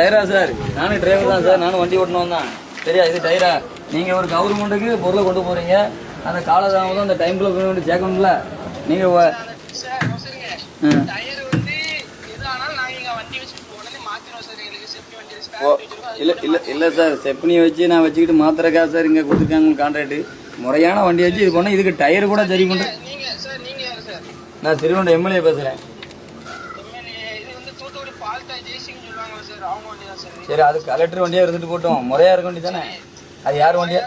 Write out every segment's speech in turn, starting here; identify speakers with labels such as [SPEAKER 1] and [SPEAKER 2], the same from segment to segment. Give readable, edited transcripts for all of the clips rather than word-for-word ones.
[SPEAKER 1] டயரா sir? நானும் driver தான் sir, நானும் வண்டி ஓட்டணும் தான். சரியா, இது டயரா? நீங்க ஒரு கவர்மெண்ட்டுக்கு பொருளை கொண்டு போறீங்க, அந்த காலதாமதம் அந்த டைம்ல கொண்டு சேர்க்கணும்ல நீங்க. இல்ல சார், செப்னி வச்சு நான் வச்சுக்கிட்டு மாத்திரக்கா சார் இங்க கொடுத்துருக்காங்க கான்ட்ராக்ட். முறையான வண்டி வச்சு இது பண்ண, இதுக்கு டயர் கூட சரி பண்றேன். நான் திருவண்ண எம்எல்ஏ பேசுறேன். சரி, அது கலெக்டர் வண்டியா இருந்துட்டு போட்டோம், முறையா இருக்க வண்டி தானே அது. யார் வண்டியா?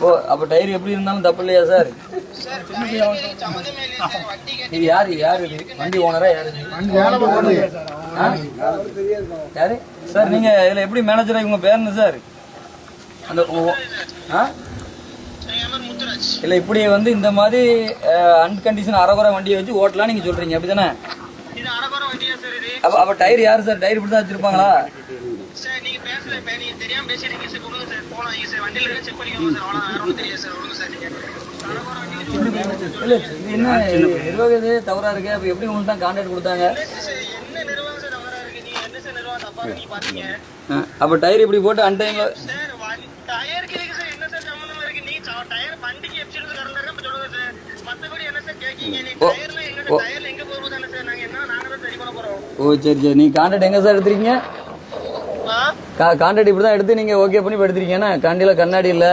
[SPEAKER 1] ஓ, அப்ப டயர் எப்படி இருந்தாலும் தப்பு இல்லையா சார்? இது யாரு வண்டி ஓனரா? யாரு சார்? நீங்க இதுல எப்படி மேனேஜரா? இவங்க பேர் என்ன சார்? அந்த இல்ல, இப்படி வந்து இந்த மாதிரி அன்கண்டிஷன் அரகுற வண்டியை வச்சு ஓட்டலாம் நீங்க சொல்றீங்க, அப்படிதானே? அப்ப டயர் யாரு சார்? டயர் இப்படிதான் வச்சிருப்பாங்களா? இல்ல, என்ன நிர்வாகமே தவறா இருக்கு. அப்ப எப்படி உங்களுக்கு தான் கான்ட்ராக்ட் கொடுத்தாங்க? அப்ப டயர் இப்படி போட்டு அன் டைம்ல ஓ, சரி சரி. நீங்க கான்ட்ராக்ட் எங்க சார் எடுத்துறீங்க? கான்ட்ராக்ட் இப்படிதான் எடுத்து நீங்க ஓகே பண்ணி எடுத்துறீங்கன்னா, காண்டில கண்ணாடி இல்ல.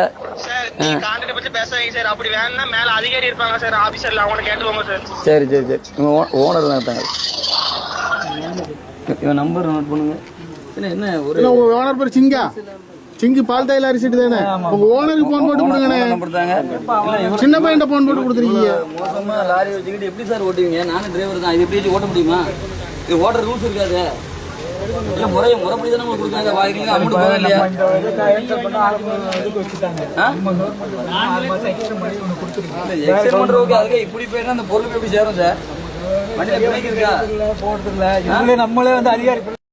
[SPEAKER 1] சரி சரி சரி. ஓனர் தான். இவன் நம்பர் நோட் பண்ணுங்க. என்ன ஒரு
[SPEAKER 2] ஓனர் பேர் சிங்கா? சிங்கி பால் தைல அரிசிட்டு தானே? உங்க ஓனருக்கு போன் போட்டு கொடுங்கண்ணே. சின்ன பையன் போன் போட்டு கொடுத்துருக்கீங்க.
[SPEAKER 1] மோசமா லாரி வச்சுக்கிட்டு எப்படி சார் ஓட்டுவீங்க? நானும் டிரைவர் தான், இது எப்படி ஓட்ட முடியுமா? இது ஓட்டுற ரூல்ஸ் இருக்காது. இல்ல, முறைப்படி தானே உங்களுக்கு கொடுத்தாங்க. வாங்கிக்கலாம், அமௌண்ட் போக இல்லையா? எக்ஸ்டெண்ட் பண்றதுக்கு அதுக்கு இப்படி போயிட்டா அந்த பொருளுக்கு எப்படி சேரும் சார்? வண்டியில பிரேக் இருக்கா? போடுறதுல நம்மளே வந்து அதிகாரி